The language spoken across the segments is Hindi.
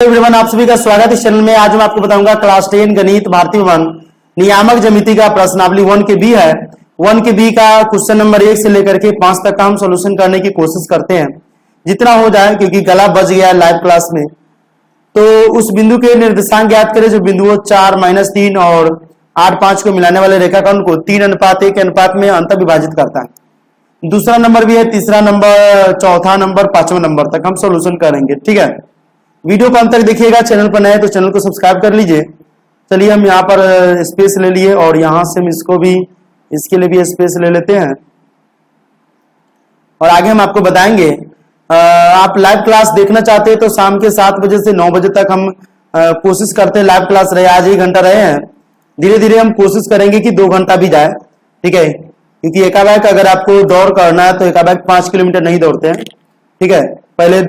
एवरीवन, आप सभी का स्वागत है इस चैनल में। आज मैं आपको बताऊंगा क्लास 10 गणित भारतीय भवन नियामक ज्यामिति का प्रश्नावली 1 के बी है। 1 के बी का क्वेश्चन नंबर 1 से लेकर के 5 तक का हम सोल्यूशन करने की कोशिश करते हैं, जितना हो जाए, क्योंकि गला बच गया है लाइव क्लास में। तो उस बिंदु के निर्देशांक ज्ञात करें जो बिंदुओं 4, -3 और 8, 5 को मिलाने वाले रेखाखंड को 3:1 के अनुपात में अंतर विभाजित करता है। दूसरा नंबर भी है, तीसरा नंबर, चौथा नंबर, 5वां नंबर तक हम सोल्यूशन करेंगे। ठीक है, वीडियो को अंत तक देखिएगा। चैनल पर नए तो चैनल को सब्सक्राइब कर लीजिए। चलिए, हम यहाँ पर स्पेस ले लिए और यहाँ से हम इसको भी, इसके लिए भी स्पेस ले लेते हैं और आगे हम आपको बताएंगे। आप लाइव क्लास देखना चाहते हैं तो शाम के 7 बजे से 9 बजे तक हम कोशिश करते हैं लाइव क्लास रहे। आज 1 घंटा रहे हैं, धीरे धीरे हम कोशिश करेंगे कि 2 घंटा भी जाए। ठीक है, क्योंकि एकाबाइक अगर आपको दौड़ करना है तो एकाबाइक 5 किलोमीटर नहीं दौड़ते हैं। ठीक है, पहले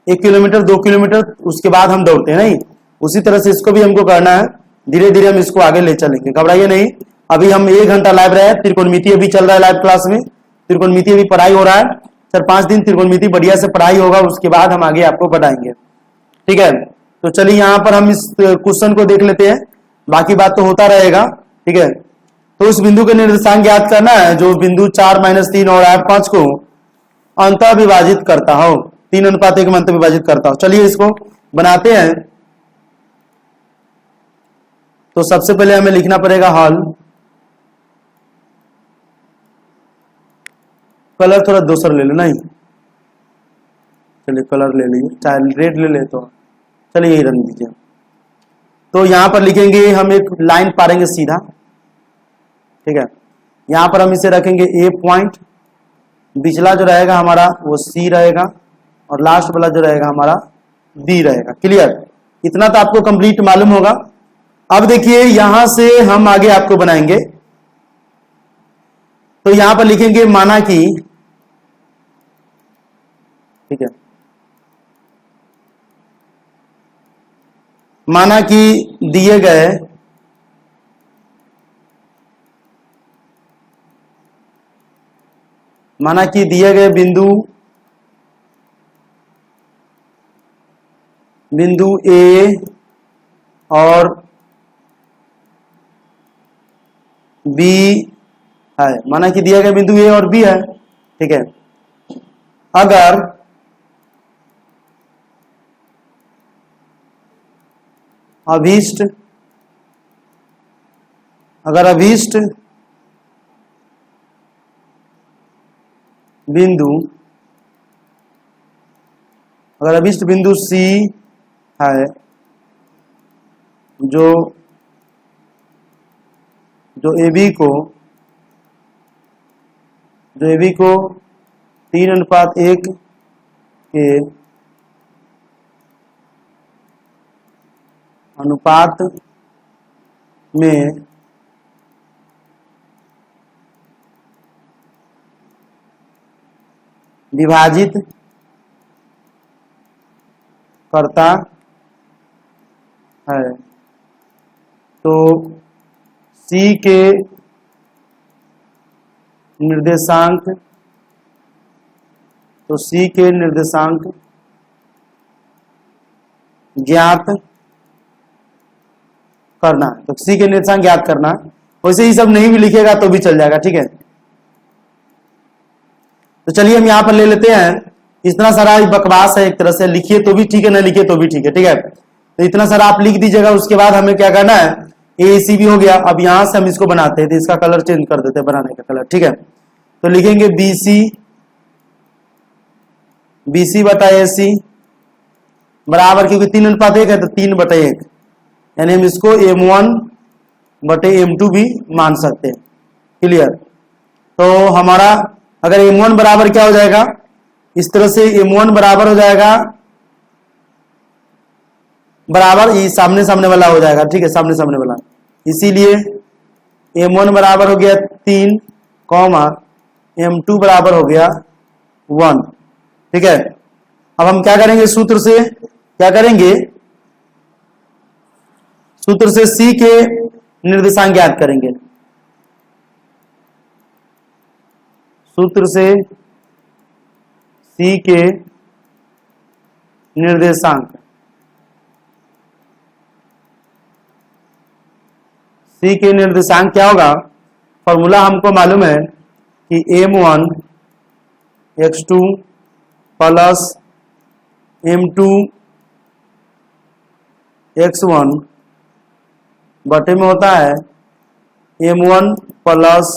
1 किलोमीटर, 2 किलोमीटर, उसके बाद हम दौड़ते हैं, नहीं। उसी तरह से इसको भी हमको करना है, धीरे धीरे हम इसको आगे ले चलेंगे, घबराइए नहीं। अभी हम 1 घंटा लाइव रहे हैं। त्रिकोणमिति अभी चल रहा है लाइव क्लास में, त्रिकोणमिति अभी पढ़ाई हो रहा है। 4-5 दिन त्रिकोणमिति बढ़िया से पढ़ाई होगा, उसके बाद हम आगे आपको बताएंगे। ठीक है, तो चलिए यहाँ पर हम इस क्वेश्चन को देख लेते हैं, बाकी बात तो होता रहेगा। ठीक है, तो उस बिंदु के निर्देशांक ज्ञात करना है जो बिंदु 4, -3 और 8, 5 को अंतर विभाजित करता हो, 3:1 में अंतर विभाजित करता हो। चलिए इसको बनाते हैं। तो सबसे पहले हमें लिखना पड़ेगा हल। कलर थोड़ा दूसरा ले लो, नहीं, चलिए कलर ले लीजिए, चाहे रेड ले ले तो चलिए यही रंग दीजिए। तो यहां पर लिखेंगे, हम एक लाइन पारेंगे सीधा। ठीक है, यहां पर हम इसे रखेंगे ए पॉइंट, पिछला जो रहेगा हमारा वो सी रहेगा और लास्ट वाला जो रहेगा हमारा बी रहेगा। क्लियर, इतना तो आपको कंप्लीट मालूम होगा। अब देखिए यहां से हम आगे आपको बनाएंगे। तो यहां पर लिखेंगे माना कि, ठीक है, माना कि दिए गए बिंदु ए और बी है। माना कि दिया गया बिंदु ए और बी है। ठीक है, अगर अभीष्ट बिंदु सी है जो AB को 3:1 के अनुपात में विभाजित करता है, तो C के निर्देशांक ज्ञात करना है। तो C के निर्देशांक ज्ञात करना है। वैसे ही सब नहीं भी लिखेगा तो भी चल जाएगा। ठीक है, तो चलिए हम यहां पर ले लेते हैं। इतना सारा बकवास है, एक तरह से लिखिए तो भी ठीक है, ना लिखिए तो भी ठीक है। ठीक है, तो इतना सारा आप लिख दीजिएगा। उसके बाद हमें क्या करना है, AC भी हो गया। अब यहां से हम इसको बनाते हैं, तो इसका कलर चेंज कर देते हैं, बनाने का कलर। ठीक है, तो लिखेंगे BC बटा AC बराबर, क्योंकि 3:1 है तो 3/1, यानी हम इसको M1 बटे M2 भी मान सकते हैं। क्लियर, तो हमारा अगर M1 बराबर क्या हो जाएगा, इस तरह से M1 बराबर हो जाएगा, बराबर ये सामने सामने वाला हो जाएगा। ठीक है, सामने सामने वाला, इसीलिए M1 बराबर हो गया 3, M2 बराबर हो गया 1। ठीक है, अब हम क्या करेंगे, सूत्र से C के निर्देशांक ज्ञात करेंगे। सूत्र से C के निर्देशांक, C के निर्देशांक क्या होगा? फॉर्मूला हमको मालूम है कि m1 x2 plus m2 x1 बटे में होता है m1 प्लस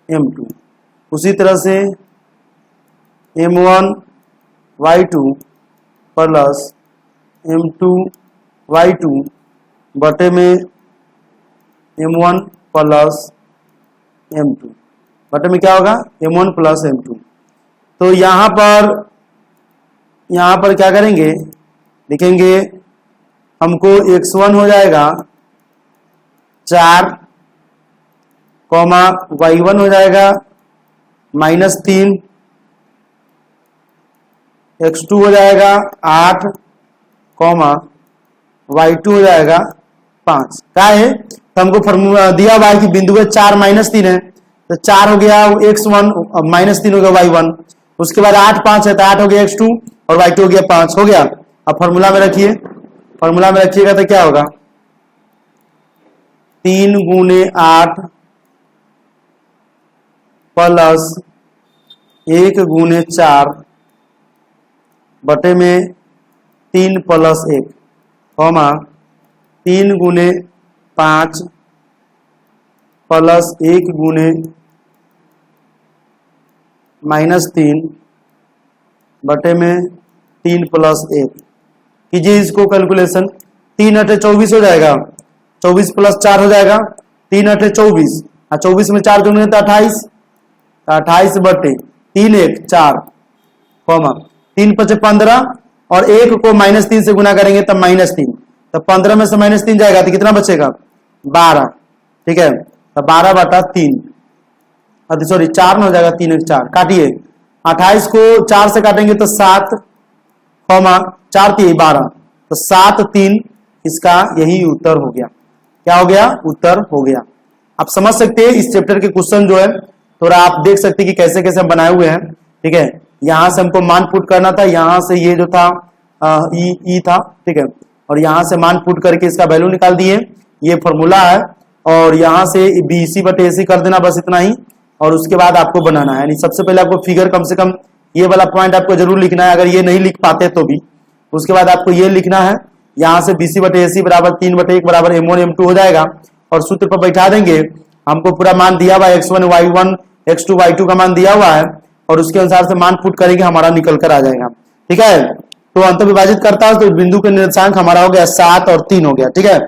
m2। उसी तरह से m1 y2 plus m2 y2 बटे में m1 प्लस m2 बटे में क्या होगा? m1 plus m2। तो यहाँ पर क्या करेंगे? लिखेंगे हमको x1 हो जाएगा 4 कॉमा y1 हो जाएगा -3, x2 हो जाएगा 8 कॉमा y2 हो जाएगा 5। क्या है? तो हमको फॉर्मूला दिया हुआ है कि बिंदु है 4 -3 है, तो 4 हो गया x1 -3 हो गया y1, उसके बाद 8 5 है तो 8 हो गया x2 और y2 हो गया 5 हो गया। अब फॉर्मूला में रखिए, फॉर्मूला में रखिएगा तो क्या होगा? 3 गुने 8 प्लस 1 गुने 4 बटे में 3 प्लस 1 कॉमा 3 गुने 5 प्लस 1 गुने -3 बटे में 3 प्लस 1। कीजिए इसको कैलकुलेशन, 3 अठे 24 हो जाएगा, 24 प्लस 4 हो जाएगा, 3 अठे 24 और 24 में 4 जोड़ेंगे तो 28, 28 बटे 3 1 4 कॉमा 3 5 15 और 1 को -3 से गुना करेंगे तब -3, तो 15 में से -3 जाएगा तो कितना बचेगा? 12। ठीक है, तो 12 बटा 3 सॉरी 4 में हो जाएगा, 3 1 4 काटिए, 28 को 4 से काटेंगे तो 7 कॉमा 4 3 12, तो 7 3 इसका यही उत्तर हो गया। क्या हो गया? उत्तर हो गया। आप समझ सकते हैं इस चैप्टर के क्वेश्चन जो है थोड़ा आप देख सकते हैं कि कैसे कैसे बनाए हुए हैं। ठीक है, यहां से हमको मान पुट करना था, यहां से ये जो था ई था, ठीक है, और यहां से मान पुट करके इसका वैल्यू निकाल दिए, ये फॉर्मूला है, और यहां से BC बटे AC कर देना, बस इतना ही। और उसके बाद आपको बनाना है, यानी सबसे पहले आपको फिगर कम से कम ये वाला पॉइंट आपको जरूर लिखना है, अगर ये नहीं लिख पाते तो भी। उसके बाद आपको ये लिखना है, यहां से BC बटे AC बराबर 3/1 बराबर M1 M2 हो जाएगा, और सूत्र पर बैठा देंगे। हमको पूरा मान दिया हुआ है, x1 y1 x2 y2 का मान दिया हुआ है, और उसके अनुसार से मान पुट करेंगे, हमारा निकल कर आ जाएगा। ठीक है, तो अंत विभाजित करता है तो बिंदु के निर्देशांक हमारा हो गया 7 और 3 हो गया। ठीक है,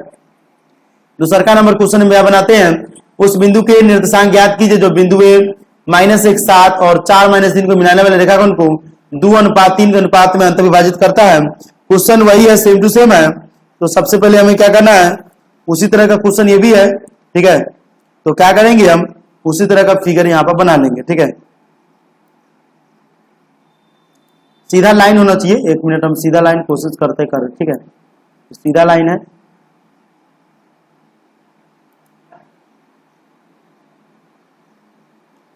दूसरा नंबर क्वेश्चन में बनाते हैं, उस बिंदु के निर्देशांक ज्ञात कीजिए जो बिंदु -1 7 और 4 -3 को मिलाने वाले रेखाखंड को 2:3 के अनुपात में अंत विभाजित करता है। क्वेश्चन वही है, सेम टू सेम है। तो सबसे पहले हमें क्या करना है, उसी तरह का क्वेश्चन ये भी है। ठीक है, तो क्या करेंगे, हम उसी तरह का फिगर यहाँ पर बना लेंगे। ठीक है, सीधा लाइन होना चाहिए। 1 मिनट हम सीधा लाइन कोशिश करते कर। ठीक है, सीधा लाइन है,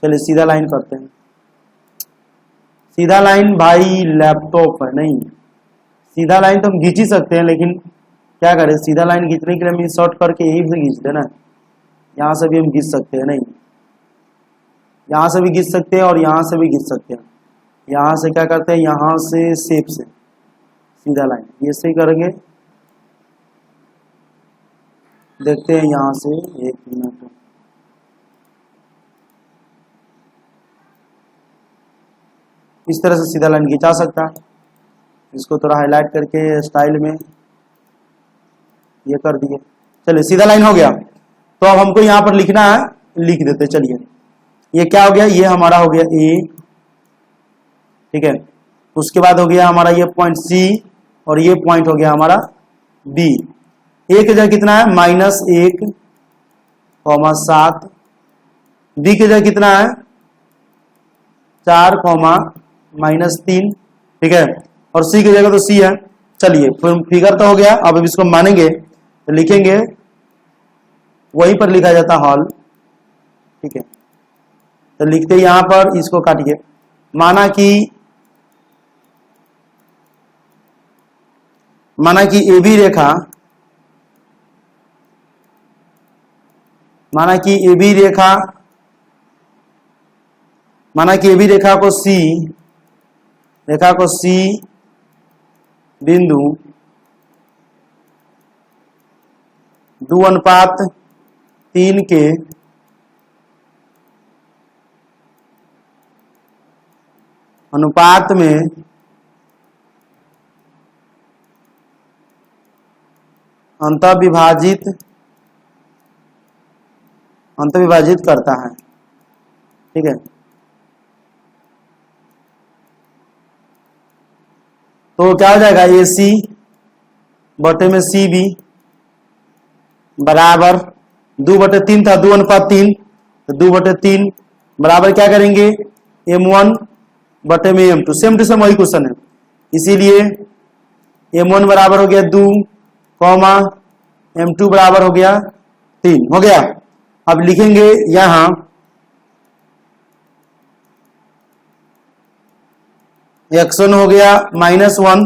चलिए सीधा लाइन करते हैं। सीधा लाइन भाई लैपटॉप है नहीं, सीधा लाइन तो हम खींच ही सकते हैं, लेकिन क्या करें, सीधा लाइन खींचने के लिए हम शॉर्ट करके यहीं से खींच देना। यहाँ से भी हम खींच सकते हैं, नहीं यहाँ से भी खींच सकते हैं और यहाँ से भी खींच सकते हैं। यहाँ से क्या करते हैं, यहाँ से शेप से सीधा लाइन ये सही करेंगे। देखते हैं यहाँ से, 1 मिनट, इस तरह से सीधा लाइन खींचा सकता है। इसको थोड़ा हाईलाइट करके स्टाइल में ये कर दिए। चलिए सीधा लाइन हो गया। तो अब हमको यहाँ पर लिखना है, लिख देते। चलिए ये क्या हो गया, ये हमारा हो गया A। ठीक है, उसके बाद हो गया हमारा ये पॉइंट C, और ये पॉइंट हो गया हमारा B। A की जगह कितना है, -1, 7। B की जगह कितना है, 4, -3। ठीक है, और C की जगह तो C है। चलिए फिगर तो हो गया। अब इसको मानेंगे तो लिखेंगे, वहीं पर लिखा जाता हॉल। ठीक है, तो लिखते यहां पर, इसको काटिए, माना कि माना कि ए बी रेखा, माना कि ए बी रेखा, माना कि ए बी रेखा को सी, रेखा को सी बिंदु 2:3 के अनुपात में अंतःविभाजित करता है। ठीक है, तो क्या हो जाएगा, ए सी बटे में सी बी बराबर 2/3 था, 2:3, तो 2/3 बराबर क्या करेंगे, m1 बटे में m2, सेम टू सेम वही क्वेश्चन है, इसीलिए m1 बराबर हो गया 2, m2 बराबर हो गया 3, हो गया। अब लिखेंगे यहां x1 हो गया -1,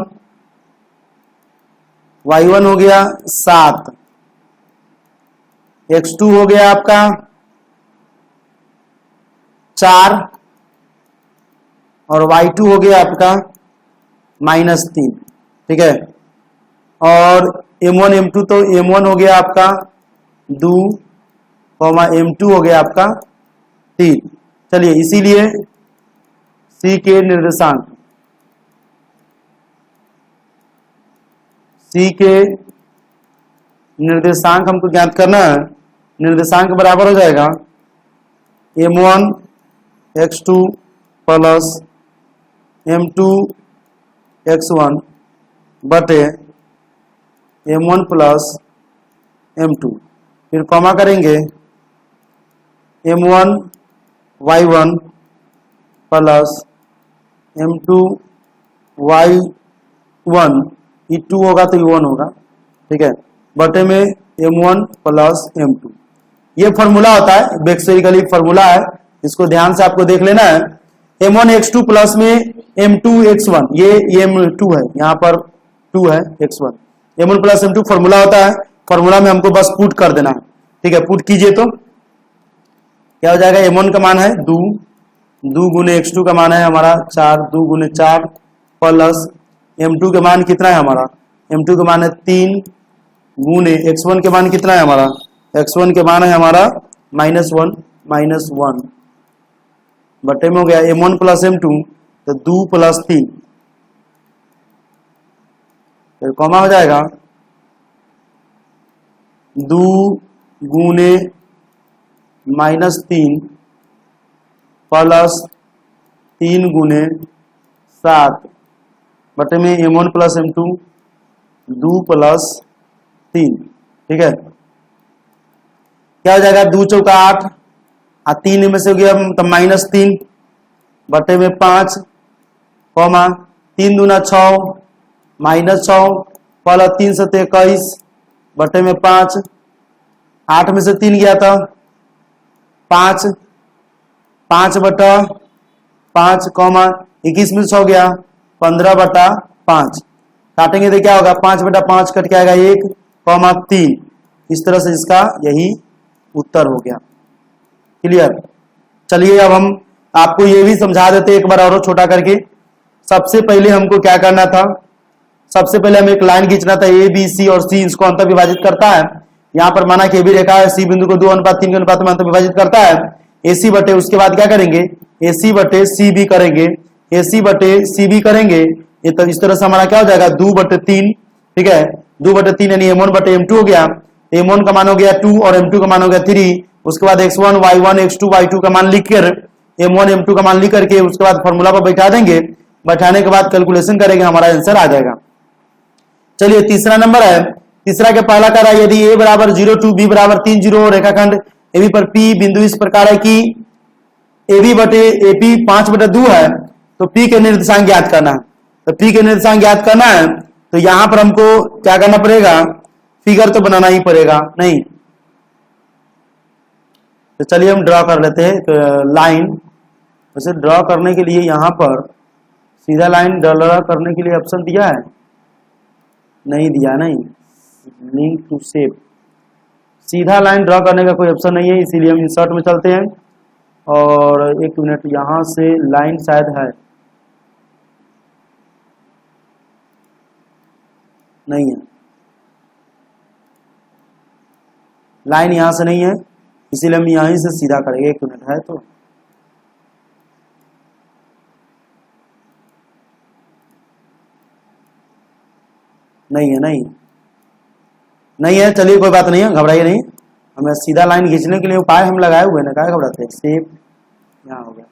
y1 हो गया 7, x2 हो गया आपका 4 और y2 हो गया आपका -3। ठीक है, और m1 m2, तो m1 हो गया आपका 2, m2 हो गया आपका 3। चलिए, इसीलिए C के निर्देशांक, C के निर्देशांक हमको ज्ञात करना है। निर्देशांक बराबर हो जाएगा m1 x2 plus m2 x1 बटे m1 प्लस m2, फिर कॉमा करेंगे m1 y1 plus m2 y1, ये 2 होगा तो ये 1 होगा। ठीक है, बटे में m1 प्लस m2, ये फॉर्मूला होता है, बेक्सेरिकली फॉर्मूला है, इसको ध्यान से आपको देख लेना है। m1 x2 प्लस में m2 x1, ये m2 है, यहाँ पर 2 है x1, m1 plus m2 formula होता है, फॉर्मूला में हमको बस पुट कर देना है। ठीक है, पुट कीजिए तो क्या हो जाएगा, m1 का मान है 2, 2 गुने x2 का मान है हमारा 4, 2 गुने 4 प्लस m2 के मान कितना है हमारा, m2 के मान है 3 गुने x1 के मान कितना है हमारा, x1 के मान है हमारा -1 बटे में हो गया m1 प्लस m2, तो 2 प्लस 3, फिर कॉमा हो जाएगा 2 गुने -3 प्लस 3 गुने 7 बटे में m1 प्लस m2, 2 प्लस 3। ठीक है, क्या हो जाएगा, 2 चौका 8, 3 में से हो गया तो -3 बटे में 5, 3 दूना 6 -6 प्लस 3 से 21 बटे में 5, 8 में से 3 गया था 5, 5 बटा 5, 21 में 6 गया 15 बटा 5, काटेंगे तो क्या होगा, 5 बटा 5 कट के आएगा 1, 3। इस तरह से इसका यही उत्तर हो गया। क्लियर। चलिए अब हम आपको ये भी समझा देते एक बार और छोटा करके। सबसे पहले हमको क्या करना था, सबसे पहले हमें एक लाइन खींचना था, ए बी सी और सी इसको अंतर विभाजित करता है। यहाँ पर माना कि ए बी रेखा है, सी बिंदु को 2:3 के अनुपात में अंतर विभाजित करता है। ए सी बटे उसके बाद क्या करेंगे, ए सी बटे सी बी करेंगे, ए सी बटे सी बी करेंगे। ये तो इस तरह से हमारा क्या हो जाएगा 2/3। ठीक है, 2/3 यानी m1 बटे m2 हो गया। m1 का मान हो गया 2 और m2 का मान हो गया 3। उसके बाद x1 y1 x2 y2 का मान लिखकर m1 m2 का मान लिख करके उसके बाद फॉर्मूला पर बैठा देंगे। बैठाने के बाद कैलकुलेशन करेंगे, हमारा आंसर आ जाएगा। चलिए तीसरा नंबर है, तीसरा के पहला कह रहा है यदि a बराबर 0 2 b बराबर 3 0 रेखाखंड ab पर p बिंदु इस प्रकार है कि ab बटे ap 5/2 है तो p के निर्देशांक ज्ञात करना है। तो p के निर्देशांक ज्ञात करना है तो यहां पर हमको क्या करना पड़ेगा, फिगर तो बनाना ही पड़ेगा नहीं। तो चलिए हम ड्रॉ कर लेते हैं लाइन। वैसे ड्रॉ करने के लिए यहां पर सीधा लाइन ड्रॉ करने के लिए ऑप्शन दिया है, नहीं दिया, नहीं लिंक टू शेप, सीधा लाइन ड्रॉ करने का कोई ऑप्शन नहीं है, इसीलिए हम इंसर्ट में चलते हैं। और एक मिनट, यहाँ से लाइन शायद है, नहीं है, लाइन यहाँ से नहीं है, इसीलिए हम यहीं से सीधा करेंगे। एक मिनट है तो नहीं है, नहीं है, चलिए कोई बात नहीं है, घबराइए नहीं। हमें सीधा लाइन खींचने के लिए उपाय हम लगाए हुए हैं, क्या घबराते हैं। शेप यहाँ हो गया,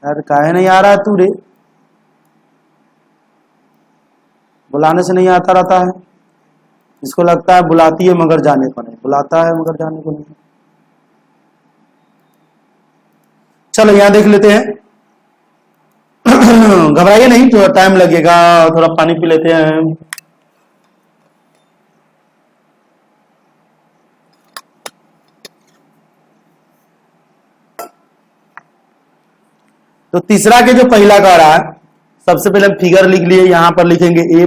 यार काहे नहीं आ रहा तू रे, बुलाने से नहीं आता रहता है, इसको लगता है बुलाती है मगर जाने को नहीं, बुलाता है मगर जाने को नहीं। चलो यहाँ देख लेते हैं, घबराइए नहीं, थोड़ा टाइम लगेगा, थोड़ा पानी पी लेते हैं। तो तीसरा के जो पहला कह रहा है, सबसे पहले हम फिगर लिख लिए, यहां पर लिखेंगे ए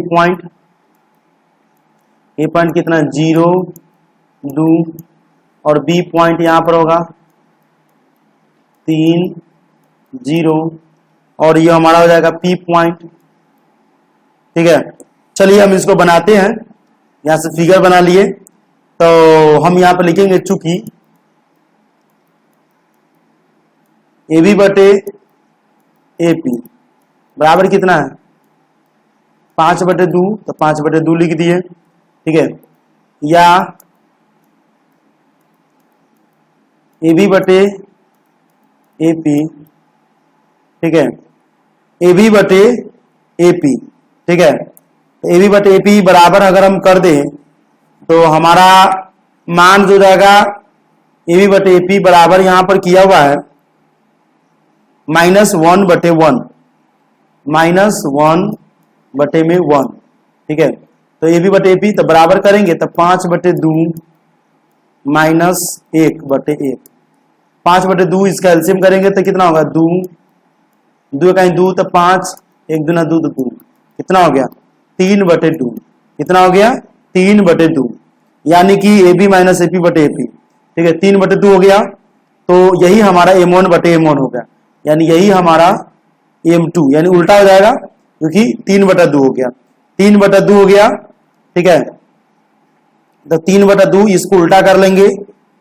पॉइंट कितना 0 2, और बी पॉइंट यहां पर होगा 3 0, और ये हमारा हो जाएगा पी पॉइंट। ठीक है, चलिए हम इसको बनाते हैं, यहां से फिगर बना लिए। तो हम यहां पर लिखेंगे चूंकि ए बी बटे ए पी बराबर कितना है 5/2, तो 5/2 लिख दिए। ठीक है, या ए बी बटे ए पी, ठीक है, ए बी बटे ए पी, ठीक है, ए बी बटे ए पी बराबर अगर हम कर दें तो हमारा मान जो जाएगा ए बी बटे ए पी बराबर यहां पर किया हुआ है -1/1, -1/1। ठीक है, तो ए बी बटे ए पी तो बराबर करेंगे तो 5/2 -1/1, 5/2 इसका एलसीएम करेंगे तो कितना होगा 2 2 कहीं 2 तो 5, 1 दूना 2 तो 2, कितना हो गया 3/2, कितना हो गया 3/2, यानी कि A B minus A P बटे ए पी। ठीक है, 3/2 हो गया, तो यही हमारा m1 बटे m1 हो गया, यानी यही हमारा m2, यानी उल्टा हो जाएगा क्योंकि 3/2 हो गया, 3/2 हो गया। ठीक है, तो 3/2 इसको उल्टा कर लेंगे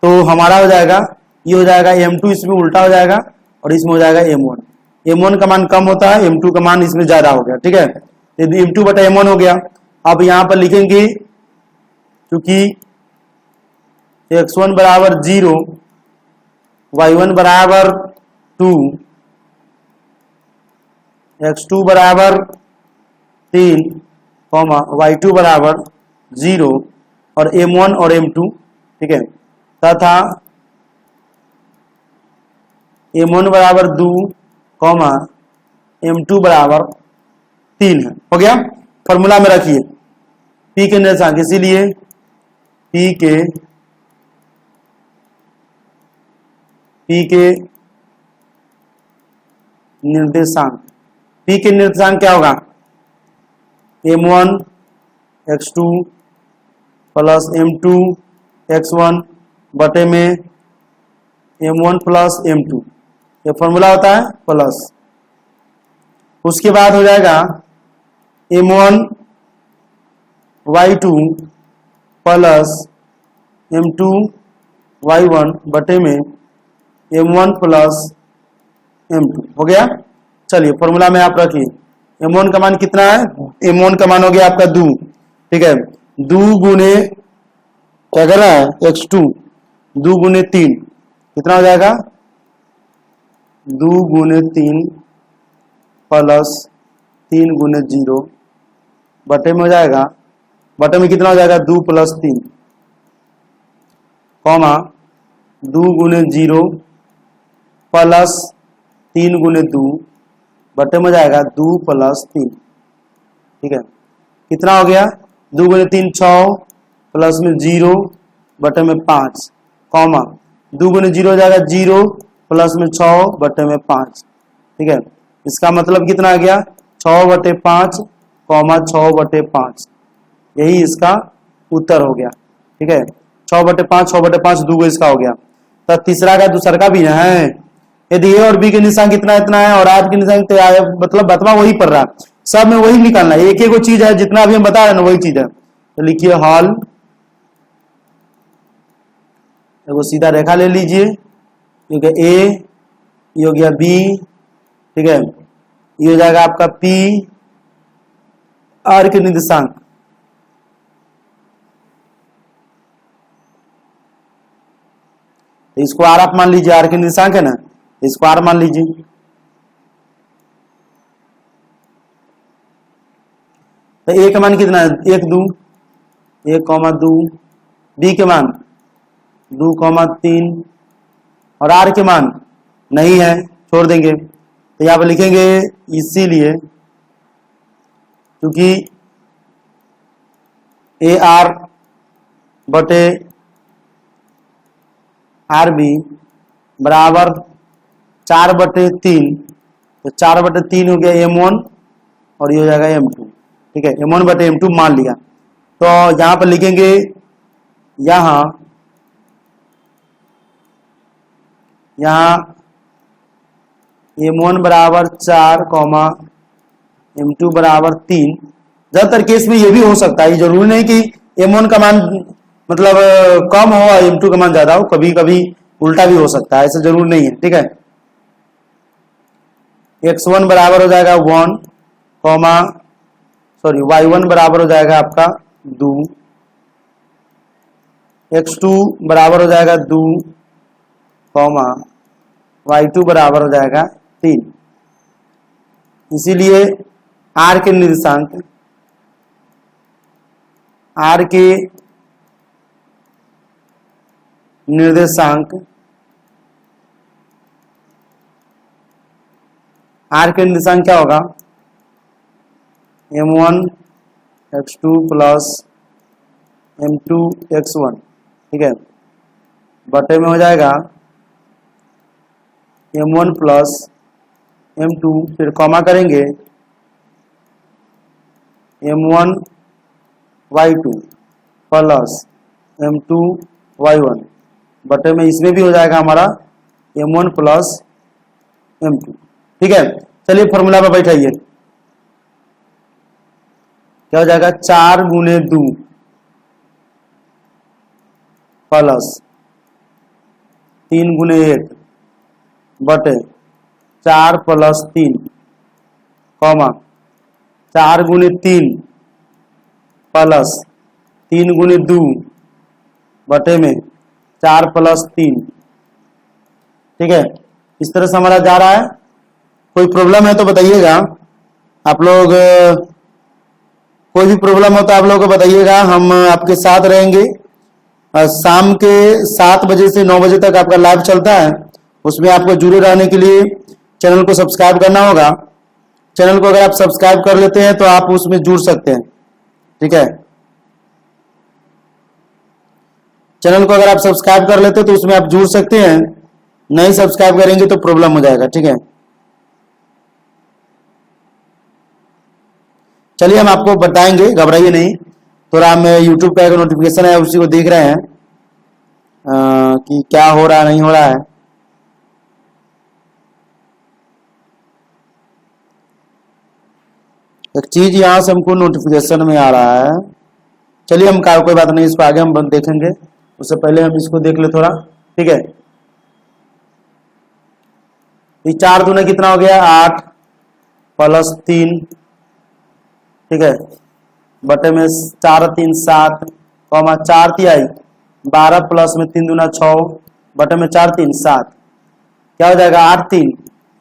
तो हमारा हो जाएगा, ये हो जाएगा m2, इसमें उल्टा हो जाएगा और इसमें हो जाएगा m1। m1 का मान कम होता है, m2 का मान इसमें ज्यादा हो गया। ठीक है, तो m2 बटा m1 हो गया। अब यहां पर लिखेंगे क्योंकि x1 बराबर 0, y1 बराबर 2, x2 बराबर 3, y2 बराबर 0 और m1 और m2। ठीक है, तथा m1 बराबर 2, m2 बराबर 3 है। हो गया, फॉर्मूला में रखिए p के निर्देशांक, इसीलिए p के निर्देशांक, p के निर्देशांक क्या होगा m1 x2 plus m2 x1 बटे में m1 प्लस m2, ये फॉर्मूला होता है प्लस। उसके बाद हो जाएगा m1 y2 plus m2 y1 बटे में m1 प्लस m2। हो गया, चलिए फॉर्मूला में आप रखिए, m1 का मान कितना है, m1 का मान हो गया आपका 2। ठीक है, 2 गुने क्या कर रहा है x2, 2 गुने 3 कितना हो जाएगा 2 गुने 3 प्लस 3 गुने 0 बटे में हो जाएगा, बटे में कितना हो जाएगा 2 प्लस 3, 2 गुने 0 प्लस 3 गुने 2 बटे में हो जाएगा 2 प्लस 3। ठीक है, कितना हो गया 2 गुने 3 6 प्लस में 0 बटे में 5 कॉमा 2 गुने 0 हो जाएगा 0 प्लस में 6 बटे में 5। ठीक है, इसका मतलब कितना आ गया 6 बटे 5 कॉमा 6 बटे 5, यही इसका उत्तर हो गया। ठीक है, 6 बटे 5 6 बटे 5 2 इसका हो गया। तो तीसरा का दूसरा का भी है, यदि ए और बी के निशान इतना इतना है और आर के निशान मतलब बतवा वही पड़ रहा है, सब में वही निकालना है, एक एक चीज है, जितना अभी हम बता रहे हैं ना वही चीज है। तो लिखिए हॉल, एगो सीधा रेखा ले लीजिए, क्योंकि ए ये हो गया बी, ठीक है, ये हो जाएगा आपका पी, आर के निर्देशांक इसको आर आप मान लीजिए, आर के निर्देशांक है ना, इसको आर मान लीजिए। तो ए का मान कितना है 1 2 1 2, बी के मान 2 3 और आर के मान नहीं है, छोड़ देंगे। तो यहां पर लिखेंगे इसीलिए क्योंकि ए आर बटे आर बी बराबर 4 बटे 3, तो 4 बटे 3 हो गया M1 और ये हो जाएगा M2। ठीक है, M1 बटे M2 मान लिया। तो यहां पर लिखेंगे यहां M1 बराबर 4 M2 बराबर 3। ज्यादातर केस में ये भी हो सकता है, जरूरी नहीं कि M1 का मान मतलब कम हो और M2 का मान ज्यादा हो, कभी कभी उल्टा भी हो सकता है, ऐसा जरूर नहीं है। ठीक है, x1 बराबर हो जाएगा 1 y1 बराबर हो जाएगा आपका 2, x2 बराबर हो जाएगा 2 y2 बराबर हो जाएगा 3। इसीलिए r के निर्देशांक क्या होगा M1 x2 plus M2 x1। ठीक है, बटे में हो जाएगा M1 प्लस M2, फिर कॉमा करेंगे M1 y2 plus M2 y1, बटे में इसमें भी हो जाएगा हमारा M1 प्लस M2। ठीक है, चलिए फॉर्मूला पर बैठाइए, क्या हो जाएगा 4 गुने 2 प्लस 3 गुने 1 बटे 4 प्लस 3 कॉमा 4 गुने 3 प्लस 3 गुने 2 बटे में 4 प्लस 3। ठीक है, इस तरह से हमारा जा रहा है। कोई प्रॉब्लम है तो बताइएगा आप लोग, कोई भी प्रॉब्लम हो तो आप लोगों को बताइएगा, हम आपके साथ रहेंगे। शाम के 7 बजे से 9 बजे तक आपका लाइव चलता है, उसमें आपको जुड़े रहने के लिए चैनल को सब्सक्राइब करना होगा। चैनल को अगर आप सब्सक्राइब कर लेते हैं तो आप उसमें जुड़ सकते हैं। ठीक है, चैनल को अगर आप सब्सक्राइब कर लेते हैं तो उसमें आप जुड़ सकते हैं, नहीं सब्सक्राइब करेंगे तो प्रॉब्लम हो जाएगा। ठीक है, चलिए हम आपको बताएंगे, घबराइए नहीं। थोड़ा हम YouTube का एक नोटिफिकेशन है उसी को देख रहे हैं कि क्या हो रहा है नहीं हो रहा है। एक चीज यहां से हमको नोटिफिकेशन में आ रहा है, चलिए हम कोई बात नहीं, इसको आगे हम देखेंगे, उससे पहले हम इसको देख ले थोड़ा। ठीक है, ये 4 दूने कितना हो गया 8 प्लस 3। ठीक है, बटे में 4 3 7 कॉमा 4 तिहाई 12 प्लस में 3 दूना 6 बटे में 4 3 7, क्या हो जाएगा 8 3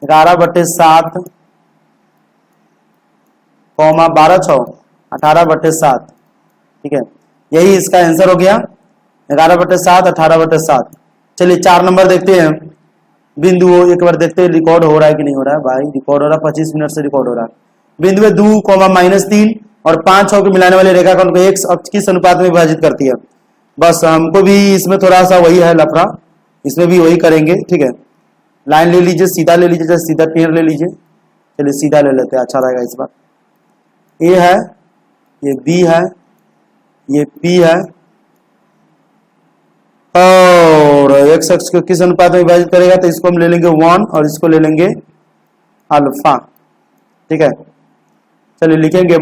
11 बटे 7 कॉमा 12 6 18 बटे 7। ठीक है, यही इसका आंसर हो गया 11 बटे 7 18 बटे 7। चलिए 4 नंबर देखते हैं, बिंदु एक बार देखते हैं रिकॉर्ड हो रहा है कि नहीं हो रहा है। भाई रिकॉर्ड हो रहा है, 25 मिनट से रिकॉर्ड हो रहा है। बिंदु 2 -3 और 5 6 को मिलाने वाले रेखाखंड को x अक्ष किस अनुपात में विभाजित करती है। बस हमको भी इसमें थोड़ा सा वही है लफड़ा, इसमें भी वही करेंगे। ठीक है, लाइन ले लीजिए, सीधा ले लीजिए, जैसे सीधा टेढ़ ले लीजिए। चलिए सीधा ले लेते हैं, अच्छा रहेगा इस बार। ए है, ये बी है, ये पी है, और एक्स अक्ष को किस अनुपात में विभाजित करेगा, तो इसको हम ले लेंगे 1 और इसको ले लेंगे अल्फा। ठीक है, चलिए लिखेंगे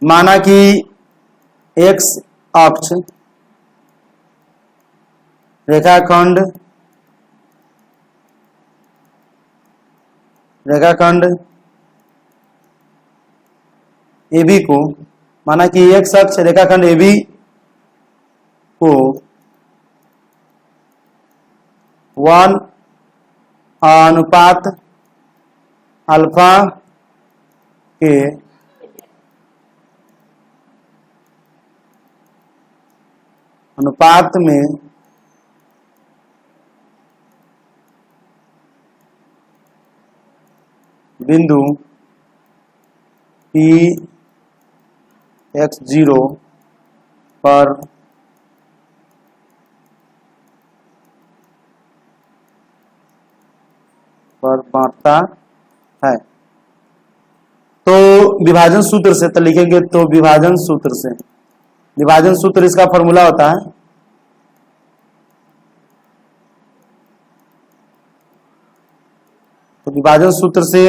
माना कि एक्स अक्ष रेखाखंड AB को, माना कि एक्स अक्ष रेखाखंड AB को 1 अनुपात अल्फा के अनुपात में बिंदु P(x0) पर बांटता है। तो विभाजन सूत्र से तो लिखेंगे, तो विभाजन सूत्र इसका फॉर्मूला होता है तो विभाजन सूत्र से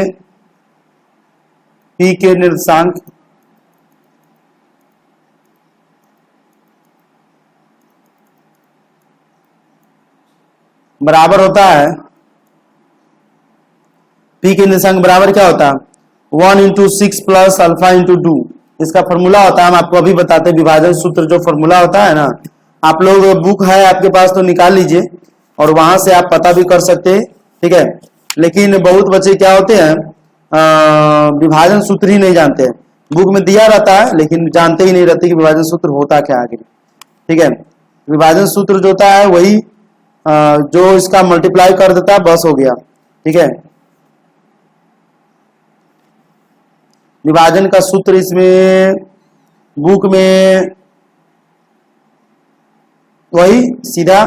P के निर्देशांक बराबर होता है, P के निर्देशांक बराबर क्या होता है, 1 × 6 + अल्फा × 2। इसका फॉर्मूला होता है, हम आपको अभी बताते हैं विभाजन सूत्र जो फॉर्मूला होता है ना, आप लोग बुक है आपके पास तो निकाल लीजिए और वहां से आप पता भी कर सकते हैं। ठीक है, लेकिन बहुत बच्चे क्या होते हैं, विभाजन सूत्र ही नहीं जानते हैं। बुक में दिया रहता है लेकिन जानते ही नहीं रहते कि विभाजन सूत्र होता क्या आगे। ठीक है, विभाजन सूत्र जो होता है वही जो इसका मल्टीप्लाई कर देता है, बस हो गया। ठीक है, विभाजन का सूत्र इसमें बुक में वही सीधा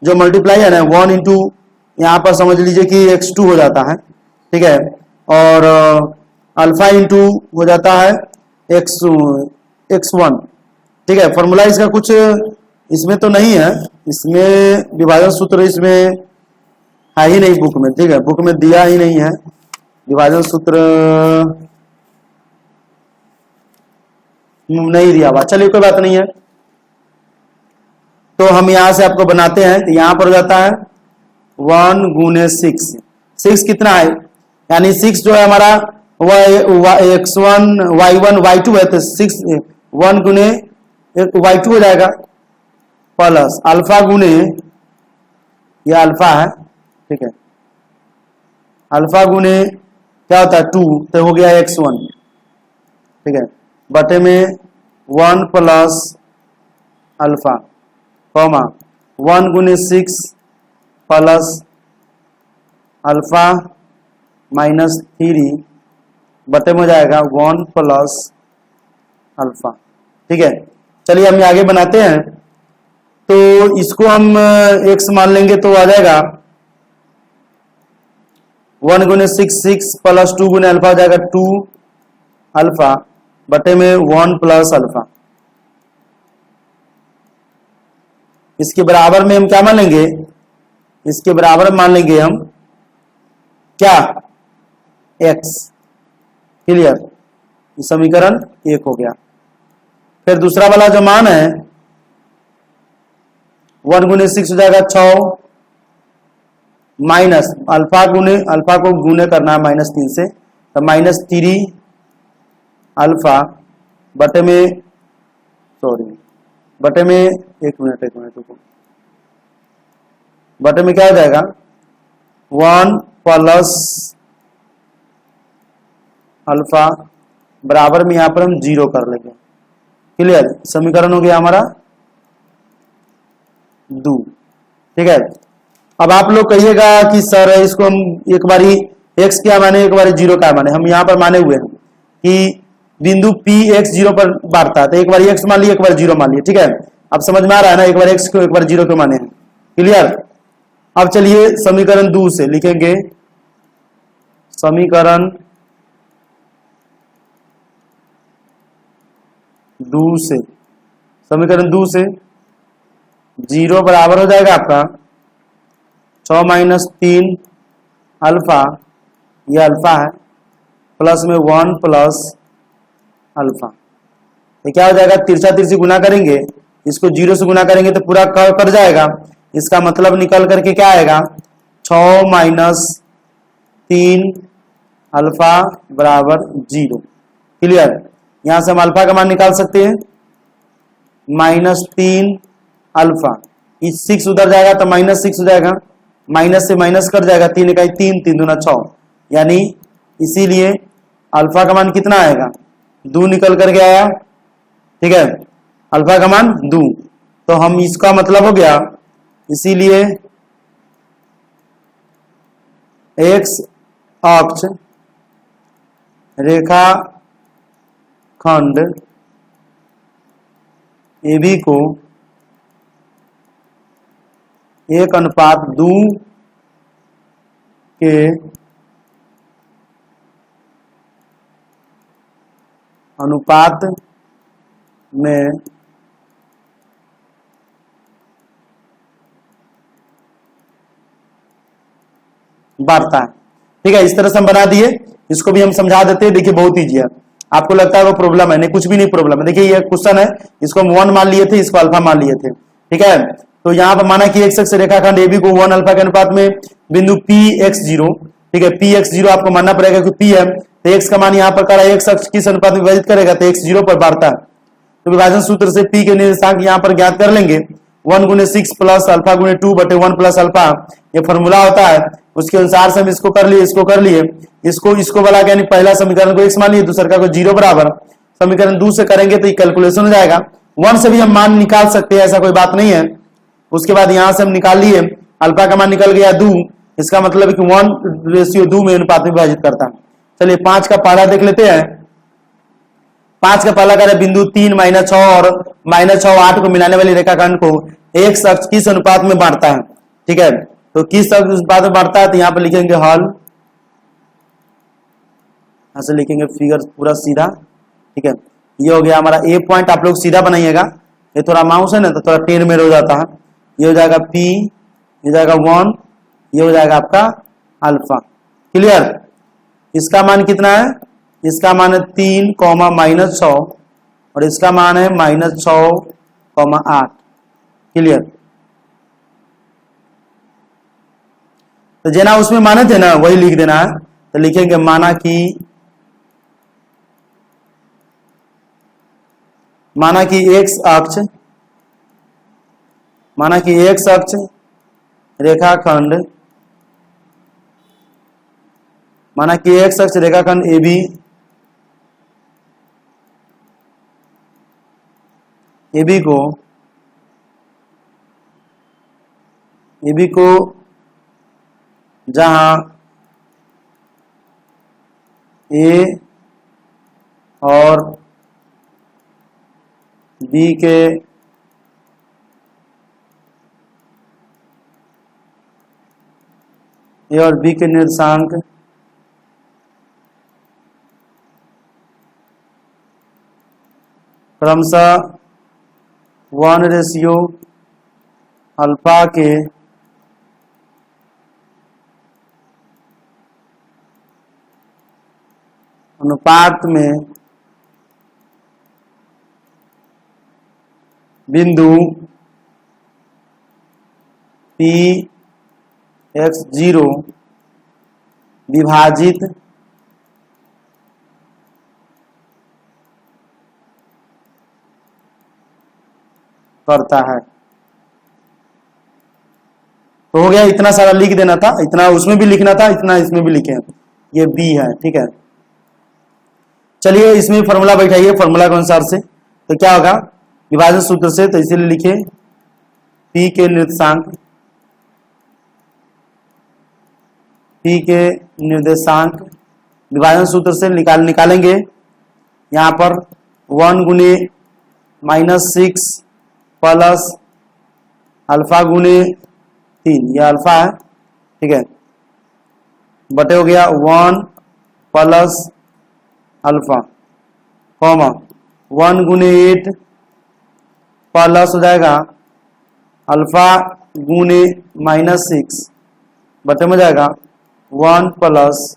जो मल्टीप्लाई है ना, 1 × यहाँ पर समझ लीजिए कि x2 हो जाता है। ठीक है, और अल्फा × हो जाता है x1। ठीक है, फॉर्मूला इसका कुछ इसमें तो नहीं है, इसमें विभाजन सूत्र इसमें है ही नहीं बुक में। ठीक है, बुक में दिया ही नहीं है विभाजन सूत्र, नहीं दिया हुआ। चलिए कोई बात नहीं है, तो हम यहां से आपको बनाते हैं। तो यहां पर हो जाता है 1 × 6। 6 कितना है, यानी 6 जो है हमारा x1 y1 y2 है, तो 6 1 × y2 हो जाएगा, प्लस अल्फा गुने, यह अल्फा है। ठीक है, अल्फा गुने क्या होता है 2, तो हो गया x1। ठीक है, बटे में 1 + अल्फा, कॉमा 1 × 6 प्लस अल्फा -3 बटे में हो जाएगा 1 + अल्फा। ठीक है, चलिए हम आगे बनाते हैं। तो इसको हम x मान लेंगे तो आ जाएगा 1 × 6 + 2 × अल्फा हो जाएगा 2 अल्फा बटे में 1 + अल्फा। इसके बराबर में हम क्या मान लेंगे, इसके बराबर मान लेंगे हम क्या, x। क्लियर, समीकरण 1 हो गया। फिर दूसरा वाला जो मान है 1 × 6 हो जाएगा 6 माइनस अल्फा को गुने करना है -3 से, तो -3 अल्फा बटे में, बटे में एक मिनट बटे में क्या हो जाएगा 1 + अल्फा बराबर में यहां पर हम 0 कर लेंगे। क्लियर, समीकरण हो गया हमारा 2। ठीक है, अब आप लोग कहिएगा कि सर इसको हम एक बारी x क्या माने, एक बार 0 का माने, हम यहाँ पर माने हुए हैं कि बिंदु P x 0 पर बांटता है, तो एक बार x मान लिया, एक बार 0 मान लिया, ठीक है। अब समझ में आ रहा है ना, एक बार x को एक बार 0 क्यों माने हैं, क्लियर। अब चलिए समीकरण 2 से लिखेंगे, समीकरण 2 से, समीकरण 2 से 0 बराबर हो जाएगा आपका 6 माइनस 3 अल्फा, ये अल्फा है, प्लस में 1 प्लस अल्फा, ये क्या हो जाएगा, तिरछा तिरछी गुना करेंगे, इसको 0 से गुना करेंगे तो पूरा कर जाएगा, इसका मतलब निकल करके क्या आएगा, 6 माइनस 3 अल्फा बराबर 0, क्लियर। यहां से हम अल्फा का मान निकाल सकते हैं, -3 अल्फा, इस 6 उधर जाएगा तो -6 हो जाएगा, माइनस से माइनस कट जाएगा, 3 इकाई 3, 3 दूना 6, यानी इसीलिए अल्फा का मान कितना आएगा, 2 निकल करके आया, ठीक है, अल्फा का मान 2, तो हम इसका मतलब हो गया, इसीलिए एक्स अक्ष रेखा खंड AB को 1:2 के अनुपात में बांटता है, ठीक है। इस तरह से हम बना दिए, इसको भी हम समझा देते हैं, देखिए बहुत ईजी है, आपको लगता है वो प्रॉब्लम है, नहीं कुछ भी नहीं प्रॉब्लम है, देखिए ये क्वेश्चन है, इसको हम 1 मान लिए थे, इसको अल्फा मान लिए थे, ठीक है। तो यहाँ पर माना कि एक शख्स रेखाखंड AB को 1 अल्फा के अनुपात में बिंदु Px0, ठीक है, Px0 आपको मानना पड़ेगा कि P है, तो x का मान यहाँ पर करा, एक शख्स किस अनुपात में विभाजित करेगा, तो x 0 पर बांटता है, तो विभाजन सूत्र से P के निर्देशांक यहाँ पर ज्ञात कर लेंगे, 1 गुणे 6 प्लस अल्फा गुणे 2 बटे 1 प्लस अल्फा, ये फॉर्मूला होता है, उसके अनुसार से हम इसको कर लिए, इसको कर लिए, इसको वाला यानी पहला समीकरण को x मान लिए, दूसरा को 0 बराबर, समीकरण 2 से करेंगे तो ये कैलकुलेशन हो जाएगा, 1 से भी हम मान निकाल सकते हैं, ऐसा कोई बात नहीं है। उसके बाद यहां से हम निकाल लिए, अल्फा का मान निकल गया 2, इसका मतलब है कि 1:2 में अनुपात में विभाजित करता है। चलिए 5 का पहला देख लेते हैं, 5 का पहला करें, बिंदु 3 -6 और -6 8 को मिलाने वाली रेखाखंड को एक शख्स किस अनुपात में बांटता है, ठीक है, तो किस अनुपात में बांटता है, तो यहाँ पर लिखेंगे हल, यहां से लिखेंगे फिगर पूरा सीधा, ठीक है, ये हो गया हमारा ए पॉइंट, आप लोग सीधा बनाइएगा, ये थोड़ा माउस है ना तो थोड़ा टेढ़ मेढ़ हो जाता है, ये हो जाएगा P, ये जाएगा 1, ये हो जाएगा आपका अल्फा, क्लियर। इसका मान कितना है, इसका मान है 3, -6 और इसका मान है -6, 8, क्लियर। तो जना उसमें माने थे ना वही लिख देना है, तो लिखेंगे माना कि एक्स अक्ष रेखाखंड, माना कि एक्स अक्ष रेखाखंड AB को जहां A और B के निर्देशांक क्रमशः 1:अल्फा के अनुपात में बिंदु Px0 विभाजित करता है। तो हो गया, इतना सारा लिख देना था, इतना उसमें भी लिखना था, इतना इसमें भी लिखे, ये B है, ठीक है। चलिए इसमें फॉर्मूला बैठाइए, फॉर्मूला के अनुसार से तो क्या होगा, विभाजन सूत्र से, तो इसीलिए लिखे P के निर्देशांक पी के निर्देशांक विभाजन सूत्र से निकालेंगे। यहाँ पर 1 गुने -6 प्लस अल्फा गुने 3, यह अल्फा है, ठीक है, बटे हो गया 1 प्लस अल्फा कॉमा 1 गुने 8 प्लस हो जाएगा अल्फा गुने -6 बटे में हो जाएगा 1 प्लस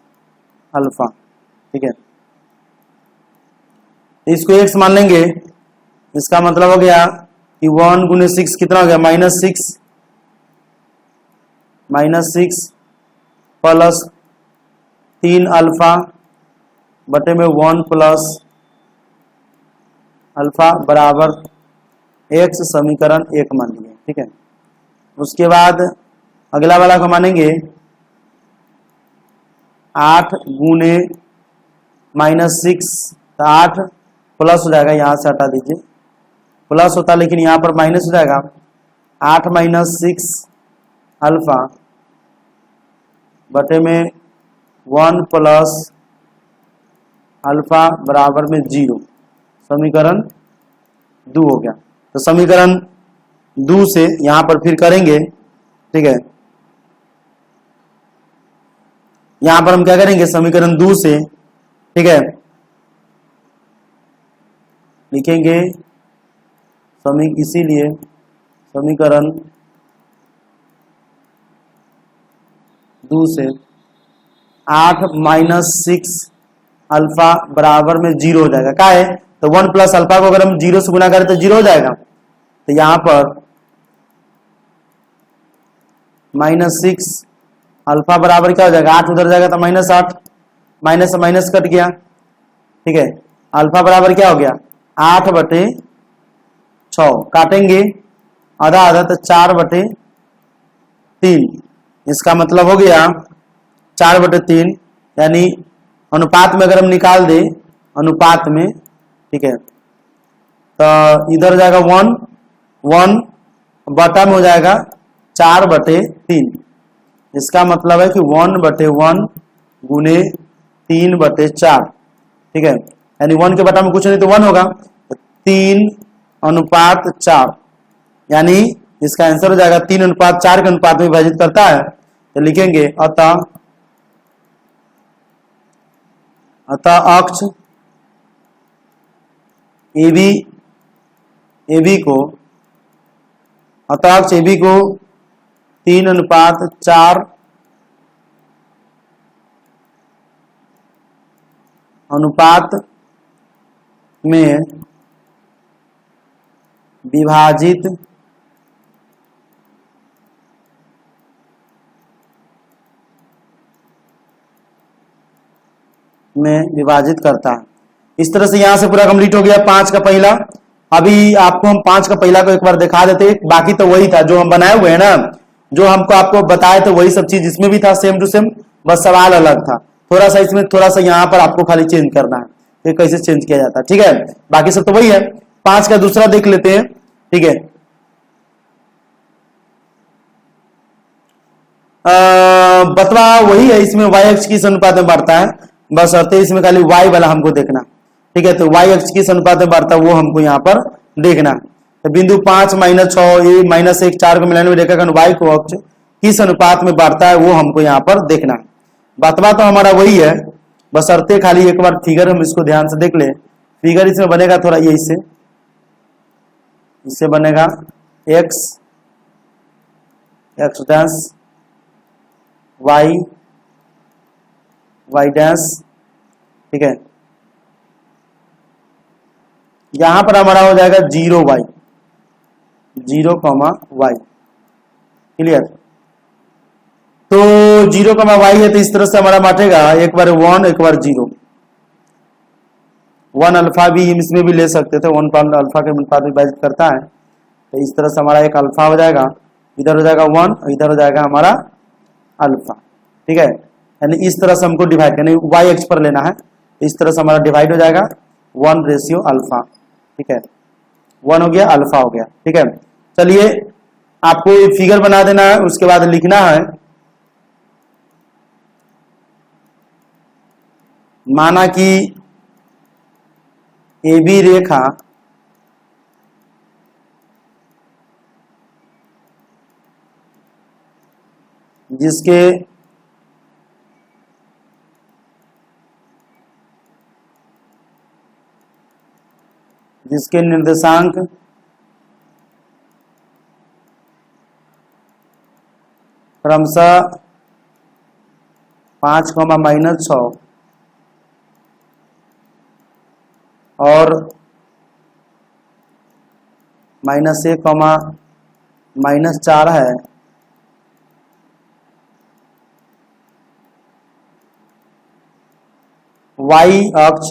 अल्फा, ठीक है। इसको x मान लेंगे, इसका मतलब हो गया कि 1 गुने 6 कितना हो गया -6 प्लस 3 अल्फा बटे में 1 प्लस अल्फा बराबर x, समीकरण 1 मान लिया, ठीक है। उसके बाद अगला वाला को मानेंगे 8 गुने -6, तो 8 प्लस हो जाएगा, यहाँ से हटा दीजिए, प्लस होता लेकिन यहाँ पर माइनस हो जाएगा 8 - 6 अल्फा बटे में 1 प्लस अल्फा बराबर में 0, समीकरण 2 हो गया। तो समीकरण 2 से यहां पर फिर करेंगे, ठीक है, यहां पर हम क्या करेंगे समीकरण 2 से, ठीक है, लिखेंगे इसीलिए समीकरण 2 से 8 - 6 अल्फा बराबर में 0 हो जाएगा। क्या है, तो 1 प्लस अल्फा को अगर हम 0 से गुना करें तो 0 हो जाएगा। तो यहां पर -6 अल्फा बराबर क्या हो जाएगा, 8 उधर जाएगा तो -8, माइनस से माइनस कट गया, ठीक है। अल्फा बराबर क्या हो गया 8 बटे 6, काटेंगे आधा आधा तो 4 बटे 3, इसका मतलब हो गया 4 बटे 3, यानी अनुपात में अगर हम निकाल दे अनुपात में, ठीक है, तो इधर हो जाएगा 1 बटा में हो जाएगा 4 बटे 3, इसका मतलब है कि 1 बटे 1 गुने 3 बटे 4, ठीक है, यानी 1 के बटा में कुछ नहीं तो 1 होगा, 3 अनुपात 4, यानी इसका आंसर हो जाएगा 3 अनुपात 4 के अनुपात में विभाजित करता है। तो लिखेंगे अतः अक्ष AB को 3 अनुपात 4 अनुपात में विभाजित करता है। इस तरह से यहां से पूरा कंप्लीट हो गया 5 का पहला। अभी आपको हम 5 का पहला को एक बार दिखा देते, बाकी तो वही था जो हम बनाए हुए हैं ना, जो हमको आपको बताए थे वही सब चीज इसमें भी था, सेम टू सेम, बस सवाल अलग था। थोड़ा सा इसमें थोड़ा सा यहाँ पर आपको खाली चेंज करना है कि कैसे चेंज किया जाता है, ठीक है, बाकी सब तो वही है। 5 का दूसरा देख लेते हैं, ठीक है। बतवा वही है, इसमें y अक्ष किस अनुपात में बढ़ता है, बस अर्थ है इसमें खाली y वाला हमको देखना, ठीक है। तो y अक्ष किस अनुपात में बढ़ता है वो हमको यहाँ पर देखना। तो बिंदु 5 - 6 -1 4 को मिलाने में रेखाखंड y को अक्ष किस अनुपात में बढ़ता है वो हमको यहाँ पर देखना। बतवा तो हमारा वही है, बस अर्थे खाली एक बार फिगर हम इसको ध्यान से देख ले। फिगर इसमें बनेगा थोड़ा ये इससे बनेगा x डैश y डैश, ठीक है। यहां पर हमारा हो जाएगा 0y, क्लियर। तो 0y है तो इस तरह से हमारा बांटेगा, एक बार 1 एक बार 0, 1 अल्फा भी हम इसमें भी ले सकते थे, 1 अल्फा के अनुपात में विभाजित करता है। तो इस तरह से हमारा एक अल्फा हो जाएगा, इधर हो जाएगा 1, इधर हो जाएगा हमारा अल्फा, ठीक है। यानी इस तरह से हमको डिवाइड करना, y अक्ष पर लेना है, इस तरह से हमारा डिवाइड हो जाएगा 1:अल्फा, ठीक है, 1 हो गया अल्फा हो गया, ठीक है। चलिए आपको फिगर बना देना है, उसके बाद लिखना है माना कि AB रेखा जिसके निर्देशांक क्रमशः 5, -6 और -1, -4 है, y अक्ष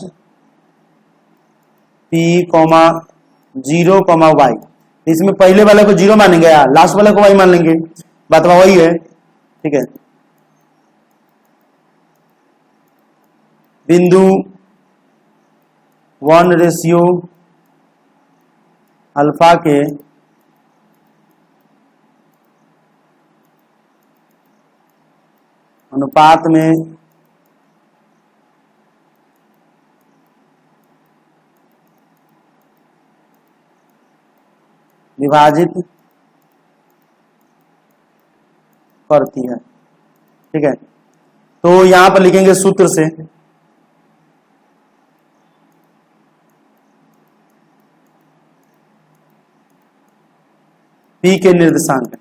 P, 0, y। इसमें पहले वाले को 0 मानेंगे या लास्ट वाले को y मान लेंगे, बात वही है। ठीक है, बिंदु 1:α के अनुपात में विभाजित करती है। ठीक है, तो यहां पर लिखेंगे सूत्र से P के निर्देशांक,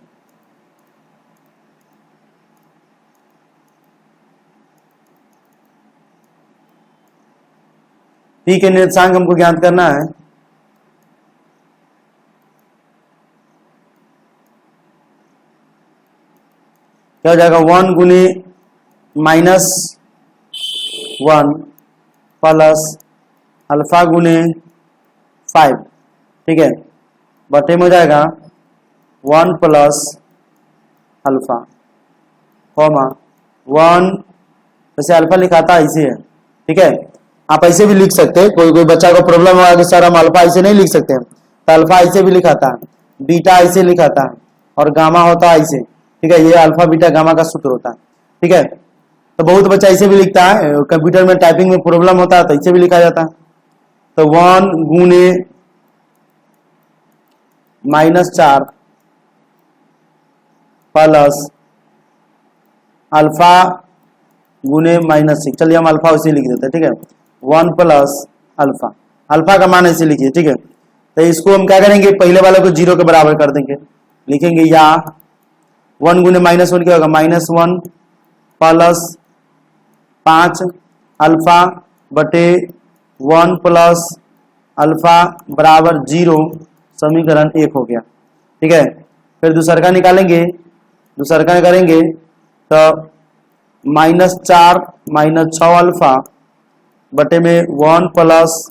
P के निर्देशांक हमको ज्ञात करना है। क्या हो जाएगा, 1 गुने -1 प्लस अल्फा गुने 5। ठीक है, बटे में हो जाएगा 1 प्लस अल्फा, 1, वैसे अल्फा लिखाता ऐसे है। ठीक है, आप ऐसे भी लिख सकते हैं, कोई बच्चा को प्रॉब्लम हुआ कि सर हम अल्फा ऐसे नहीं लिख सकते हैं, तो अल्फा ऐसे भी लिखाता है, बीटा ऐसे लिखाता है और गामा होता है ऐसे। ठीक है, ये अल्फा बीटा गामा का सूत्र होता है। ठीक है, तो बहुत बच्चा ऐसे भी लिखता है, कंप्यूटर में टाइपिंग में प्रॉब्लम होता है तो ऐसे भी लिखा जाता है। तो 1 गुने -4 प्लस अल्फा गुने -6, चलिए हम अल्फा उसे लिख देते हैं। ठीक है, 1 प्लस अल्फा, अल्फा का मान ऐसे लिखिए। ठीक है, तो इसको हम क्या करेंगे, पहले वाले को 0 के बराबर कर देंगे, लिखेंगे या 1 गुने -1 क्या होगा, -1 प्लस 5 अल्फा बटे 1 प्लस अल्फा बराबर 0, समीकरण 1 हो गया। ठीक है, फिर दूसरा निकालेंगे, दूसरा करेंगे तो -4 -6 अल्फा बटे में 1 प्लस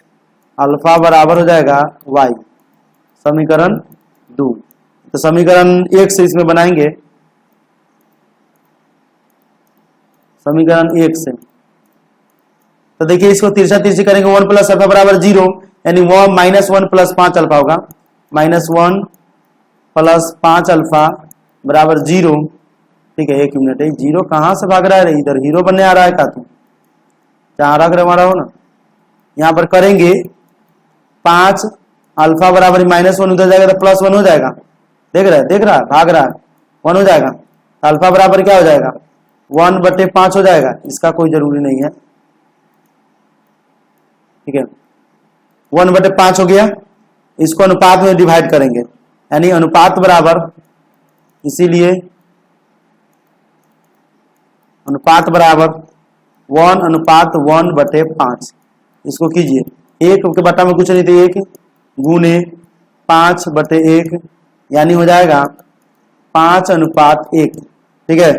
अल्फा बराबर हो जाएगा y, समीकरण 2। तो समीकरण 1 से इसमें बनाएंगे, समीकरण 1 से तो देखिए इसको तिरछा तिरछी करेंगे, 1 प्लस अल्फा बराबर 0, यानी -1 प्लस 5 अल्फा होगा, -1 प्लस 5 अल्फा बराबर 0। ठीक है, 1 मिनट, 0 कहाँ से भाग रहा है, इधर हीरो बनने आ रहा है का, तुम जहां रख रहे हमारा हो ना, यहाँ पर करेंगे 5 अल्फा बराबर -1 उधर जाएगा तो +1 हो जाएगा, देख रहा है भाग रहा है, 1 हो जाएगा, तो अल्फा बराबर क्या हो जाएगा, 1/5 हो जाएगा, इसका कोई जरूरी नहीं है। ठीक है, 1/5 हो गया, इसको अनुपात में डिवाइड करेंगे, यानी अनुपात बराबर, इसीलिए अनुपात बराबर 1:1/5, इसको कीजिए, 1 के बटा में कुछ नहीं, तो 1 गुने 5/1, यानी हो जाएगा 5:1। ठीक है,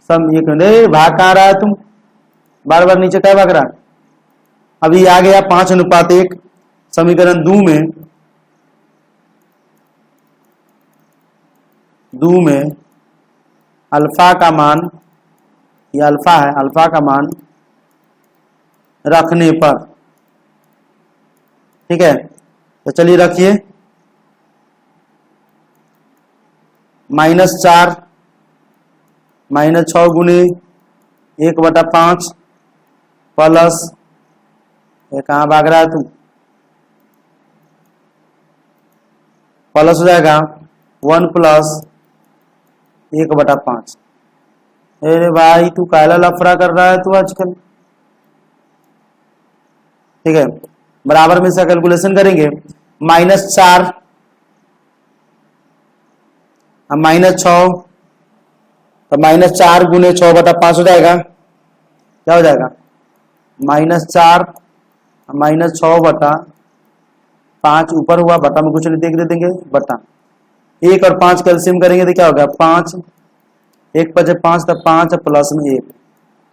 सब एक भाग कहाँ रहा है, तुम बार बार नीचे क्या भाग रहा है, अभी आ गया 5:1। समीकरण 2 में अल्फा का मान, ये अल्फा है, अल्फा का मान रखने पर, ठीक है, तो चलिए रखिए, -4 -6 गुने 1/5 प्लस, ये कहाँ भाग रहा है तू, प्लस हो जाएगा 1 प्लस 1/5। अरे भाई तू काला लफड़ा कर रहा है तू आजकल। ठीक है, बराबर में से कैलकुलेशन करेंगे, -4 -6, तो -4 गुने 6/5 हो जाएगा। क्या हो जाएगा, -4 -6/5 ऊपर हुआ, बटा में कुछ नहीं देख देंगे, बटा 1 और 5 कैल्सियम करेंगे तो क्या होगा 5, 1 × 5 तो 5 प्लस में 1।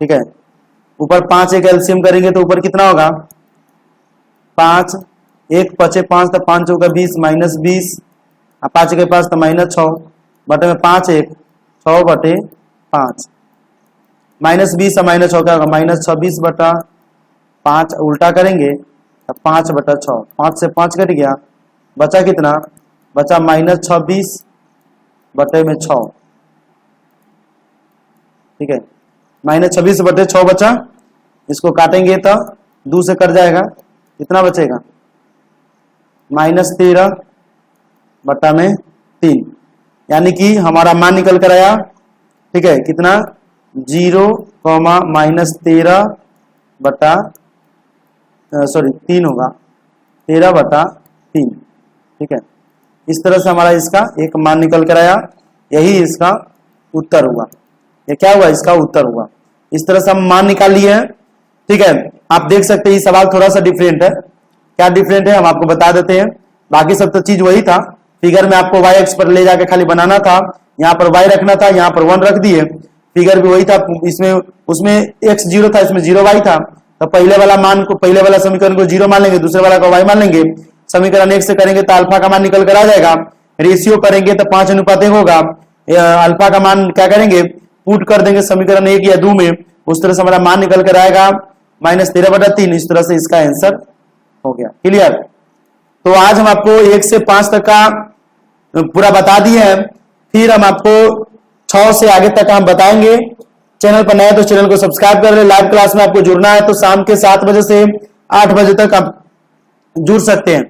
ठीक है, ऊपर 5 एक कैल्सियम करेंगे तो ऊपर कितना होगा 5, 1 × 5 तो 5 होगा 20 -20, 5 के पास तो -6 बटे में 5 1 6/5 -20 और -6 क्या होगा -26/5। उल्टा करेंगे तो 5/6, 5 से 5 कट गया, बचा कितना, बचा -26/6। ठीक है, -26/6 बचा, इसको काटेंगे तो 2 से कट जाएगा, कितना बचेगा -13/3, यानी कि हमारा मान निकल कर आया। ठीक है, कितना 0, -3 होगा 13/3। ठीक है, इस तरह से हमारा इसका एक मान निकल कर आया, यही इसका उत्तर हुआ। ये क्या हुआ, इसका उत्तर हुआ। इस तरह से हम मान निकाल लिए हैं। ठीक है, आप देख सकते हैं ये सवाल थोड़ा सा डिफरेंट है। क्या डिफरेंट है हम आपको बता देते हैं, बाकी सब तो चीज वही था। फिगर में आपको y अक्ष पर ले जाके खाली बनाना था, यहाँ पर y रखना था, यहाँ पर 1 रख दिए, फिगर भी वही था। इसमें उसमें x 0 था, इसमें 0y था, तो पहले वाला मान को, पहले वाला समीकरण को 0 मान लेंगे, दूसरे वाला को y मान लेंगे। समीकरण 1 से करेंगे तो अल्फा का मान निकल कर आ जाएगा, रेशियो करेंगे तो 5:1 होगा। अल्फा का मान क्या करेंगे, पुट कर देंगे समीकरण 1 या 2 में, उस तरह से हमारा मान निकल कर आएगा -13/3। इस तरह से इसका आंसर हो गया। क्लियर। तो आज हम आपको 1 से 5 तक का पूरा बता दिए हैं, फिर हम आपको 6 से आगे तक हम बताएंगे। चैनल पर नए तो चैनल को सब्सक्राइब कर ले। लाइव क्लास में आपको जुड़ना है तो शाम के 7 बजे से 8 बजे तक आप जुड़ सकते हैं।